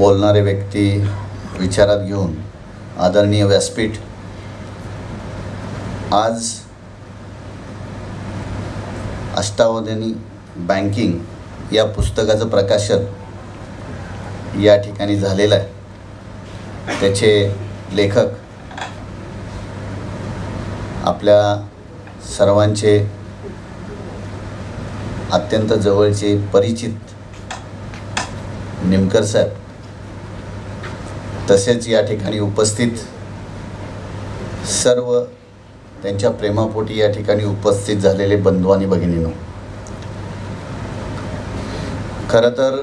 बोलणारे व्यक्ती विचारात घेऊन आदरणीय व्यासपीठ, आज अष्टावधानी बँकिंग या पुस्तकाचं प्रकाशन या ठिकाणी झालेलं आहे। त्याचे लेखक आपल्या सर्वांचे अत्यंत जवळचे परिचित निमकर साहेब, तसेच या ठिकाणी उपस्थित सर्व त्यांच्या प्रेमापोटी या ठिकाणी उपस्थित झालेले बंधू आणि भगिनींनो, खरं तर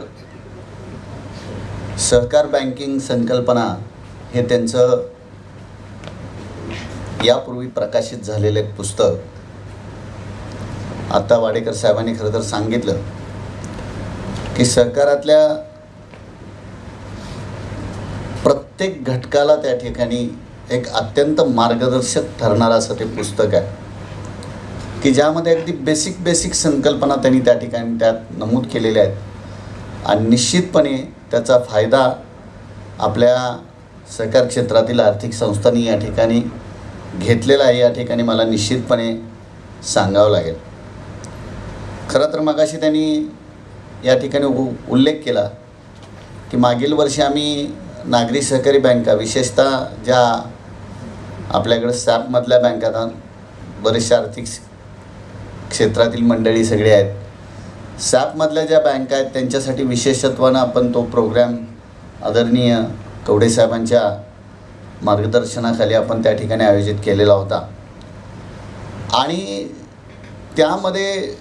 सहकार बँकिंग संकल्पना हे त्यांचं यापूर्वी प्रकाशित झालेलं एक पुस्तक। आता वाडेकर साहेबांनी खरं तर सांगितलं की सहकारातल्या प्रत्येक घटकाला त्या ठिकाणी एक अत्यंत मार्गदर्शक ठरणारं असं ते पुस्तक आहे की ज्यामध्ये अगदी बेसिक संकल्पना त्यांनी त्या ठिकाणी त्यात नमूद केलेल्या आहेत आणि निश्चितपणे त्याचा फायदा आपल्या सहकार क्षेत्रातील आर्थिक संस्थांनी या ठिकाणी घेतलेला आहे। या ठिकाणी मला निश्चितपणे सांगावं लागेल। खरं तर मगाशी त्यांनी या ठिकाणी उल्लेख केला की मागील वर्षी आम्ही नागरी सहकारी बँका, विशेषतः ज्या आपल्याकडे सॅपमधल्या बँका, बरेचशा आर्थिक क्षेत्रातील मंडळी सगळे आहेत, सॅपमधल्या ज्या बँका आहेत त्यांच्यासाठी विशेषत्वानं आपण तो प्रोग्रॅम आदरणीय कवडे साहेबांच्या मार्गदर्शनाखाली आपण त्या ठिकाणी आयोजित केलेला होता। आणि त्यामध्ये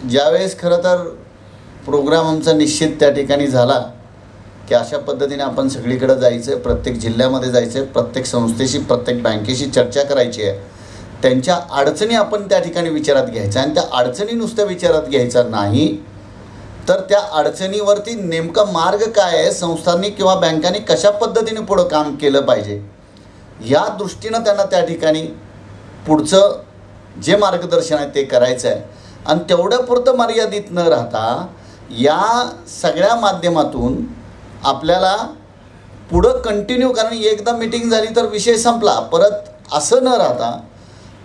ज्यावेळेस खरं तर प्रोग्राम आमचा निश्चित त्या ठिकाणी झाला की अशा पद्धतीने आपण सगळीकडे जायचं आहे, प्रत्येक जिल्ह्यामध्ये जायचं आहे, प्रत्येक संस्थेशी, प्रत्येक बँकेशी चर्चा करायची आहे, त्यांच्या अडचणी आपण त्या ठिकाणी विचारात घ्यायच्या आणि त्या अडचणी नुसत्या विचारात घ्यायचा नाही तर त्या अडचणीवरती नेमका मार्ग काय आहे, संस्थांनी किंवा बँकांनी कशा पद्धतीने पुढं काम केलं पाहिजे या दृष्टीनं त्यांना त्या ठिकाणी पुढचं जे मार्गदर्शन आहे ते करायचं आहे। आणि तेवढ्यापुरतं मर्यादित न राहता या सगळ्या माध्यमातून आपल्याला पुढं कंटिन्यू, कारण एकदा मीटिंग झाली तर विषय संपला, परत असं न राहता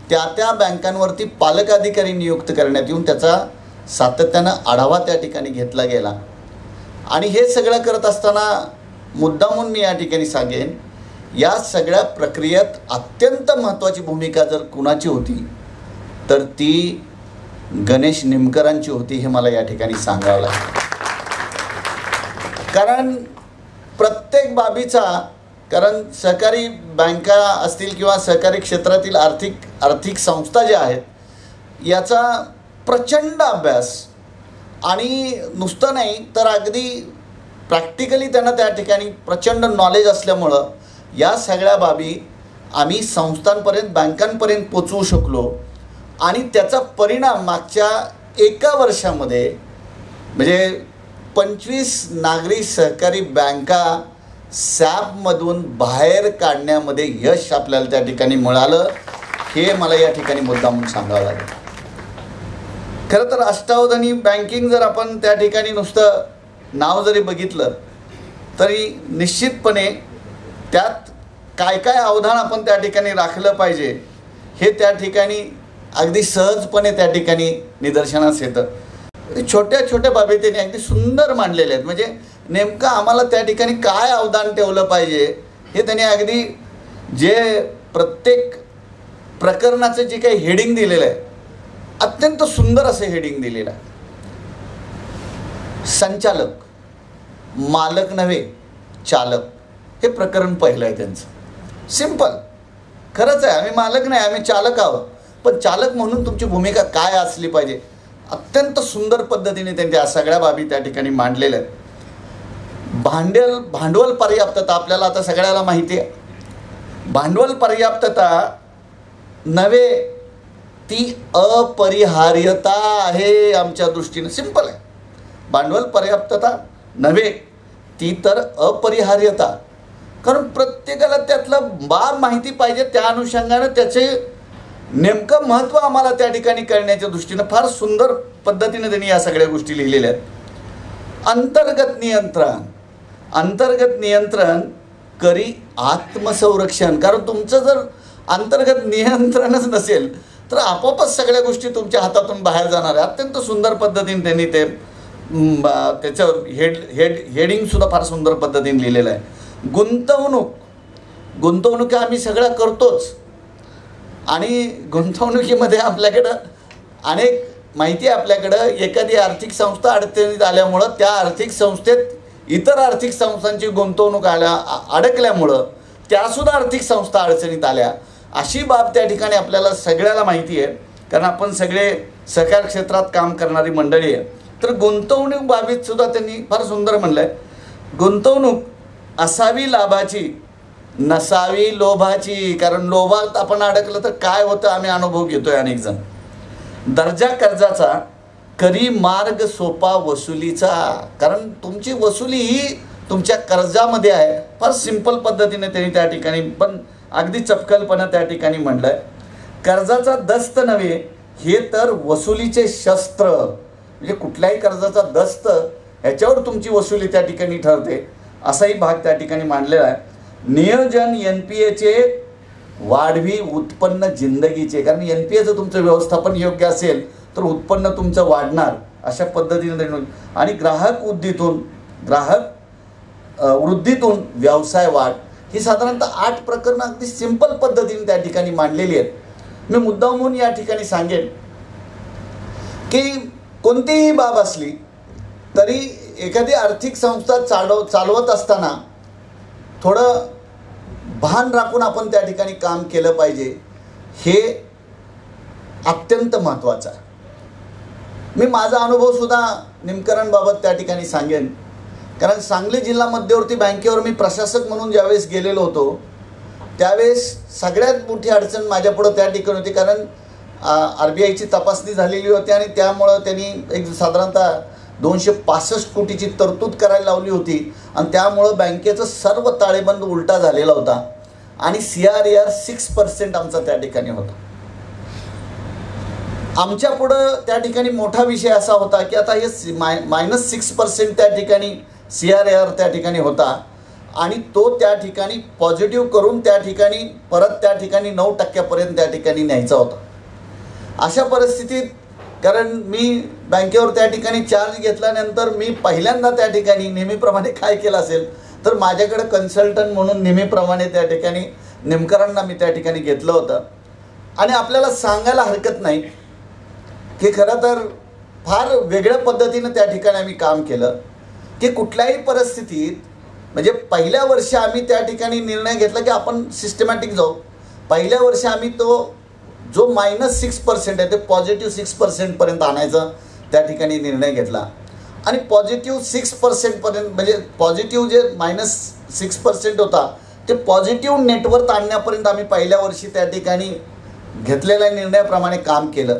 त्या बँकांवरती पालक अधिकारी नियुक्त करण्यात येऊन त्याचा सातत्यानं आढावा त्या ठिकाणी घेतला गेला। आणि हे सगळं करत असताना मुद्दामून मी या ठिकाणी सांगेन, या सगळ्या प्रक्रियेत अत्यंत महत्त्वाची भूमिका जर कुणाची होती तर ती गणेश निमकरांची होती, हे मला या ठिकाणी सांगावं लागेल। कारण प्रत्येक बाबीचा, कारण सहकारी बँका असतील किंवा सहकारी क्षेत्रातील आर्थिक संस्था ज्या आहेत याचा प्रचंड अभ्यास आणि नुसतं नाही तर अगदी प्रॅक्टिकली त्यांना त्या ठिकाणी प्रचंड नॉलेज असल्यामुळं या सगळ्या बाबी आम्ही संस्थांपर्यंत, बँकांपर्यंत पोचवू शकलो। आणि त्याचा परिणाम मागच्या एका वर्षामध्ये म्हणजे 25 नागरी सहकारी बँका सॅपमधून बाहेर काढण्यामध्ये यश आपल्याला त्या ठिकाणी मिळालं, हे मला या ठिकाणी मुद्दामून सांगावं लागेल। खरं तर अष्टावधानी बँकिंग जर आपण त्या ठिकाणी नुसतं नाव जरी बघितलं तरी निश्चितपणे त्यात काय अवधान आपण त्या ठिकाणी राखलं पाहिजे हे त्या ठिकाणी अगदी सहजपणे त्या ठिकाणी निदर्शनास येतं। छोट्या बाबी त्यांनी अगदी सुंदर मांडलेले आहेत, म्हणजे नेमकं आम्हाला त्या ठिकाणी काय अवदान ठेवलं पाहिजे हे त्यांनी अगदी जे प्रत्येक प्रकरणाचं जे काही हेडिंग दिलेलं आहे अत्यंत सुंदर असं हेडिंग दिलेलं आहे। संचालक, मालक नव्हे चालक, हे प्रकरण पहिलं आहे त्यांचं। सिंपल, खरंच आहे, आम्ही मालक नाही, आम्ही चालक आहोत, पण चालक म्हणून तुमची भूमिका काय असली पाहिजे अत्यंत सुंदर पद्धतीने त्यांच्या सगळ्या बाबी त्या ठिकाणी मांडलेल्या आहेत। भांडवल पर्याप्तता आपल्याला आता सगळ्याला माहिती आहे, भांडवल पर्याप्तता नव्हे ती अपरिहार्यता आहे आमच्या दृष्टीने। सिंपल आहे, भांडवल पर्याप्तता नव्हे ती तर अपरिहार्यता, कारण प्रत्येकाला त्यातलं बाब माहिती पाहिजे, त्या अनुषंगाने त्याचे नेमकं महत्त्व आम्हाला त्या ठिकाणी करण्याच्या दृष्टीनं फार सुंदर पद्धतीने त्यांनी या सगळ्या गोष्टी लिहिलेल्या आहेत। अंतर्गत नियंत्रण, अंतर्गत नियंत्रण करी आत्मसंरक्षण. कारण तुमचं जर अंतर्गत नियंत्रणच नसेल तर आपोआपच सगळ्या गोष्टी तुमच्या हातातून बाहेर जाणार आहे. अत्यंत सुंदर पद्धतीने त्यांनी ते त्याच्यावर हेडिंगसुद्धा फार सुंदर पद्धतीने लिहिलेलं आहे. गुंतवणूक आम्ही सगळं करतोच आणि गुंतवणुकीमध्ये आपल्याकडं अनेक माहिती आहे. आपल्याकडं एखादी आर्थिक संस्था अडचणीत आल्यामुळं त्या आर्थिक संस्थेत इतर आर्थिक संस्थांची गुंतवणूक अडकल्यामुळं त्यासुद्धा आर्थिक संस्था अडचणीत आल्या. अशी बाब त्या ठिकाणी आपल्याला सगळ्याला माहिती आहे, कारण आपण सगळे सहकार क्षेत्रात काम करणारी मंडळी आहे. तर गुंतवणूक बाबीत सुद्धा त्यांनी फार सुंदर म्हणलं आहे, गुंतवणूक असावी लाभाची नसावी लोभाची. कारण लोभात आपण अडकलं तर काय होतं आम्ही अनुभव घेतोय अनेक जण. दर्जा कर्जाचा करी मार्ग सोपा वसुलीचा. कारण तुमची वसुली ही तुमच्या कर्जामध्ये आहे. फार सिंपल पद्धतीने त्यांनी त्या ठिकाणी पण अगदी चपकलपणा त्या ठिकाणी म्हटलं आहे. कर्जाचा दस्त नव्हे हे तर वसुलीचे शस्त्र. म्हणजे कुठल्याही कर्जाचा दस्त ह्याच्यावर तुमची वसुली त्या ठिकाणी ठरते, असाही भाग त्या ठिकाणी मांडलेला आहे. नियोजन NPAचे वाढवी उत्पन्न जिंदगीचे. कारण NPAचं तुमचं व्यवस्थापन योग्य असेल तर उत्पन्न तुमचं वाढणार, अशा पद्धतीने. आणि ग्राहक वृद्धीतून व्यवसाय वाढ. ही साधारणतः 8 प्रकरणं अगदी सिंपल पद्धतीने त्या ठिकाणी मांडलेली आहेत. मी मुद्दाम म्हणून या ठिकाणी सांगेन की कोणतीही बाब असली तरी एखादी आर्थिक संस्था चालवत असताना थोडं भान राखून आपण त्या ठिकाणी काम केलं पाहिजे, हे अत्यंत महत्त्वाचं आहे. मी माझा अनुभवसुद्धा निमकरणबाबत त्या ठिकाणी सांगेन. कारण सांगली जिल्हा मध्यवर्ती बँकेवर मी प्रशासक म्हणून ज्यावेळेस गेलेलो होतो त्यावेळेस सगळ्यात मोठी अडचण माझ्यापुढं त्या ठिकाणी होती. कारण RBIची तपासणी झालेली होती आणि त्यामुळं त्यांनी एक साधारणतः 265 कोटीची तरतूद करायला लावली होती आणि त्यामुळं बँकेचं सर्व ताळेबंद उलटा झालेला होता आणि CRAR 6% आमचा त्या ठिकाणी होता. आमच्या पुढं त्या ठिकाणी मोठा विषय असा होता की आता हे -6% त्या ठिकाणी CRAR त्या ठिकाणी होता आणि तो त्या ठिकाणी पॉझिटिव्ह करून त्या ठिकाणी परत त्या ठिकाणी 9% त्या ठिकाणी न्यायचा होता. अशा परिस्थितीत कारण मी बँकेवर त्या ठिकाणी चार्ज घेतल्यानंतर मी पहिल्यांदा त्या ठिकाणी नेहमीप्रमाणे काय केलं असेल तर माझ्याकडे कन्सल्टंट म्हणून नेहमीप्रमाणे त्या ठिकाणी निमकरांना मी त्या ठिकाणी घेतलं होतं. आणि आपल्याला सांगायला हरकत नाही की खरं तर फार वेगळ्या पद्धतीनं त्या ठिकाणी आम्ही काम केलं की कुठल्याही परिस्थितीत म्हणजे पहिल्या वर्षी आम्ही त्या ठिकाणी निर्णय घेतला की आपण सिस्टमॅटिक जाऊ. पहिल्या वर्षी आम्ही तो जो -6% आहे ते +6% पर्यंत आणायचा त्या ठिकाणी निर्णय घेतला आणि +6% पर्यंत म्हणजे पॉझिटिव्ह जे -6% होता ते पॉझिटिव्ह नेटवर्थ आणण्यापर्यंत आम्ही पहिल्या वर्षी त्या ठिकाणी घेतलेल्या निर्णयाप्रमाणे काम केलं.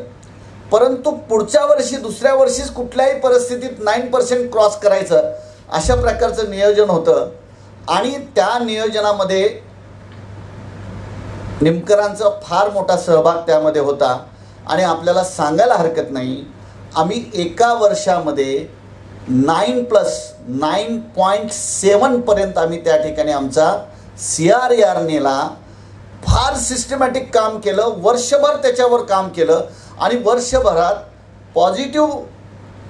परंतु पुढच्या वर्षी दुसऱ्या वर्षीच कुठल्याही परिस्थितीत 9% क्रॉस करायचं अशा प्रकारचं नियोजन होतं आणि त्या नियोजनामध्ये निमकरांचा फार मोठा सहभाग त्यामध्ये होता. आणि आपल्याला सांगायला हरकत नाही आम्ही एका वर्षामध्ये 9+9.7 पर्यंत आम्ही त्या ठिकाणी आमचा CRAR नेला. फार सिस्टमॅटिक काम केलं, वर्षभर त्याच्यावर काम केलं आणि वर्षभरात पॉझिटिव्ह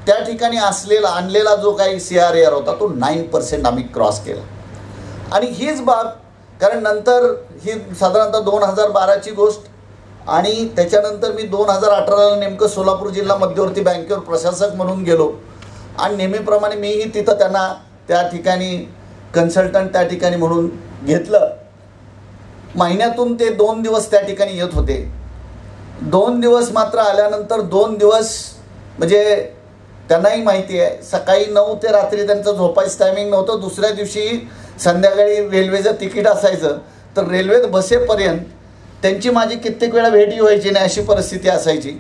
त्या ठिकाणी आणलेला जो काही CRAR होता तो 9% आम्ही क्रॉस केला. आणि हीच बाब कारण नंतर ही साधारणतः 2012ची गोष्ट आणि त्याच्यानंतर मी 2018ला नेमकं सोलापूर जिल्हा मध्यवर्ती बँकेवर प्रशासक म्हणून गेलो आणि नेहमीप्रमाणे मीही तिथं त्यांना त्या ठिकाणी कन्सल्टंट त्या ठिकाणी म्हणून घेतलं. महिन्यातून ते 2 दिवस त्या ठिकाणी येत होते. 2 दिवस मात्र आल्यानंतर 2 दिवस म्हणजे त्यांनाही माहिती आहे सकाळी 9 ते रात्री त्यांचं झोपायचं टायमिंग नव्हतं. दुसऱ्या दिवशी संध्याकाळी रेल्वेचं तिकीट असायचं तर रेल्वेत बसेपर्यंत त्यांची माझी कित्येक वेळा भेटी व्हायची नाही अशी परिस्थिती असायची.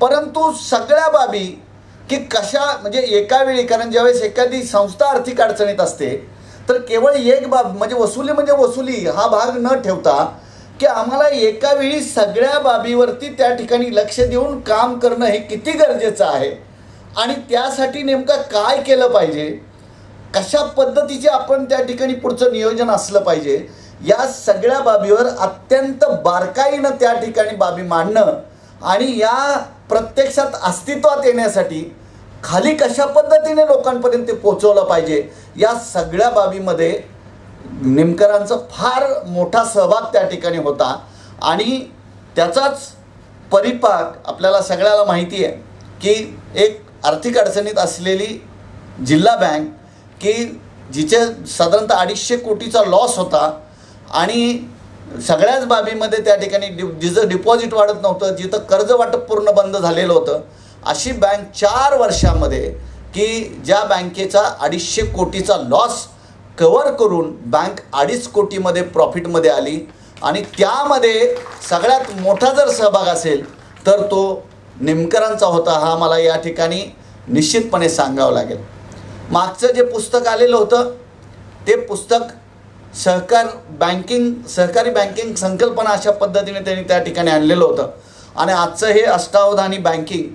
परंतु सगळ्या बाबी की कशा म्हणजे एका वेळी कारण ज्यावेळेस एखादी संस्था आर्थिक अडचणीत असते तर केवळ एक बाब म्हणजे वसुली हा भाग न ठेवता की आम्हाला एका वेळी सगळ्या बाबीवरती त्या ठिकाणी लक्ष देऊन काम करणं हे किती गरजेचं आहे आणि त्यासाठी नेमकं काय केलं पाहिजे, कशा पद्धतीचे आपण त्या ठिकाणी पुढचं नियोजन असलं पाहिजे, या सगळ्या बाबीवर अत्यंत बारकाईनं त्या ठिकाणी बाबी मांडणं आणि या प्रत्यक्षात अस्तित्वात येण्यासाठी खाली कशा पद्धतीने लोकांपर्यंत ते पोचवलं पाहिजे, या सगळ्या बाबीमध्ये निमकरांचा फार मोठा सहभाग त्या ठिकाणी होता. आणि त्याचाच परिपाक आपल्याला सगळ्याला माहिती आहे की एक आर्थिक अडचणीत असलेली जिल्हा बँक की जिचे साधारणतः 250 कोटीचा लॉस होता आणि सगळ्याच बाबीमध्ये त्या ठिकाणी जिचं डिपॉझिट वाढत नव्हतं, जिथं कर्ज वाटप पूर्ण बंद झालेलं होतं, अशी बँक 4 वर्षामध्ये की ज्या बँकेचा 250 कोटीचा लॉस कव्हर करून बँक 2.5 कोटीमध्ये प्रॉफिटमध्ये आली. आणि त्यामध्ये सगळ्यात मोठा जर सहभाग असेल तर तो निमकरांचा होता, हा मला या ठिकाणी निश्चितपणे सांगावं लागेल. मागचं जे पुस्तक आलेलं होतं ते पुस्तक सहकारी बँकिंग संकल्पना अशा पद्धतीने त्यांनी त्या ठिकाणी आणलेलं होतं. आणि आजचं हे अष्टावधानी बँकिंग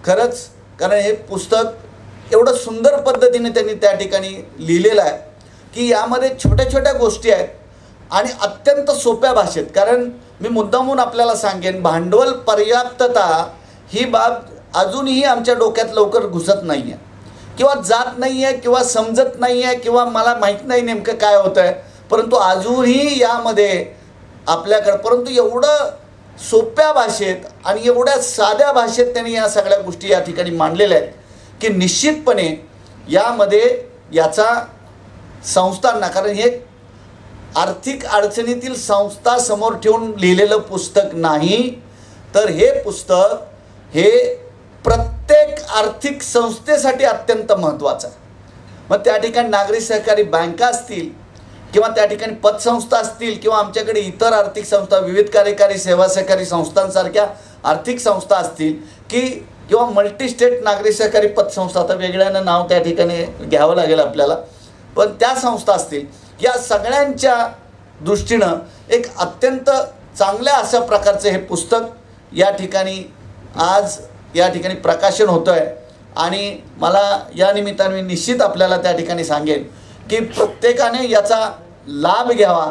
खरंच, कारण हे पुस्तक एवढं सुंदर पद्धतीने त्यांनी त्या ठिकाणी लिहिलेलं आहे की यामध्ये छोट्या छोट्या गोष्टी आहेत आणि अत्यंत सोप्या भाषेत. कारण मी मुद्दामून आपल्याला सांगेन, भांडवल पर्याप्तता ही बाब अजूनही आमच्या डोक्यात लवकर घुसत नाही आहे किंवा जात नाही आहे किंवा समजत नाही आहे किंवा मला माहीत नाही नेमकं काय होतं आहे, परंतु अजूनही यामध्ये आपल्याकडं, परंतु एवढं सोप्या भाषेत आणि एवढ्या साध्या भाषेत त्यांनी या सगळ्या गोष्टी या ठिकाणी मांडलेल्या आहेत की निश्चितपणे यामध्ये याचा संस्थांना, कारण हे आर्थिक अडचणीतील संस्था समोर ठेवून लिहिलेलं पुस्तक नाही, तर हे पुस्तक हे प्रत्येक आर्थिक संस्थेसाठी अत्यंत महत्त्वाचं आहे. मग त्या ठिकाणी नागरी सहकारी बँका असतील किंवा त्या ठिकाणी पतसंस्था असतील किंवा आमच्याकडे इतर आर्थिक संस्था, विविध कार्यकारी सेवा सहकारी संस्थांसारख्या आर्थिक संस्था असतील की किंवा मल्टीस्टेट नागरी सहकारी पतसंस्था, आता वेगळ्यानं नाव त्या ठिकाणी घ्यावं लागेल आपल्याला, पण त्या संस्था असतील, या सगळ्यांच्या दृष्टीनं एक अत्यंत चांगल्या अशा प्रकारचं हे पुस्तक या ठिकाणी आज या ठिकाणी प्रकाशन होतं आहे. आणि मला या निमित्ताने मी निश्चित आपल्याला त्या ठिकाणी सांगेन की प्रत्येकाने याचा लाभ घ्यावा.